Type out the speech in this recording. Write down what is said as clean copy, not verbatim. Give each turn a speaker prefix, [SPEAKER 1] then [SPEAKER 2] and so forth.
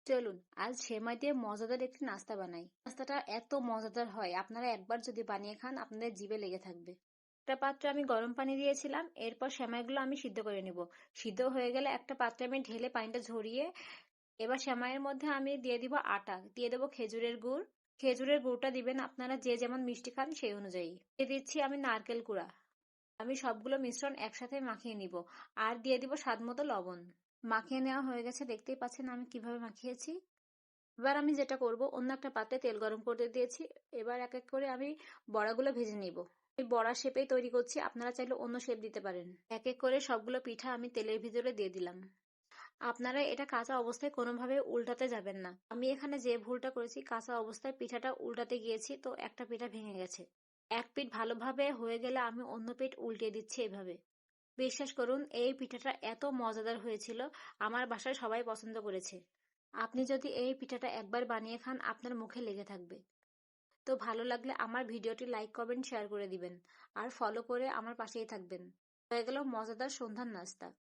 [SPEAKER 1] চলুন আজ সেমাই দিয়ে মজাদার একটি নাস্তা বানাই। নাস্তাটা এত মজাদার হয়, আপনারা একবার যদি বানিয়ে খান আপনাদের জিভে লেগে থাকবে। একটা পাত্রে আমি গরম পানি দিয়েছিলাম, এরপর সেমাইগুলো আমি সিদ্ধ করে নিব। সিদ্ধ হয়ে গেলে একটা পাত্রে আমি ঢেলে পানিটা ঝরিয়ে এবার সেমাইয়ের মধ্যে আমি দিয়ে দিব আটা, দিয়ে দেবো খেজুরের গুড়। খেজুরের গুড়টা দিবেন আপনারা যে যেমন মিষ্টি খান সেই অনুযায়ী। দিয়ে দিচ্ছি আমি নারকেল কুড়া। আমি সবগুলো মিশ্রণ একসাথে মাখিয়ে নিব। আর দিয়ে দিব স্বাদ মতো লবণ। মাখিয়ে নেওয়া হয়ে গেছে, দেখতেই পাচ্ছেন আমি কিভাবে মাখিয়েছি। এবার আমি যেটা করব, অন্য একটা পাত্রে তেল গরম করতে দিয়েছি। এবার এক এক করে আমি বড়াগুলো ভেজে নিব। এই বড়া শেপেই তৈরি করছি, আপনারা চাইলে অন্য শেপ দিতে পারেন। এক এক করে সবগুলো পিঠা আমি তেলের ভিতরে দিয়ে দিলাম। আপনারা এটা কাঁচা অবস্থায় কোনোভাবে উল্টাতে যাবেন না। আমি এখানে যে ভুলটা করেছি, কাঁচা অবস্থায় পিঠাটা উল্টাতে গিয়েছি, তো একটা পিঠা ভেঙে গেছে। এক পিঠ ভালোভাবে হয়ে গেলে আমি অন্য পিঠ উল্টে দিচ্ছি এভাবে। বিশ্বাস করুন এই পিঠাটা এত মজাদার হয়েছিল, আমার বাসায় সবাই পছন্দ করেছে। আপনি যদি এই পিঠাটা একবার বানিয়ে খান আপনার মুখে লেগে থাকবে। তো ভালো লাগলে আমার ভিডিওটি লাইক কমেন্ট শেয়ার করে দিবেন। আর ফলো করে আমার পাশেই থাকবেন। হয়ে গেল মজাদার সন্ধ্যার নাস্তা।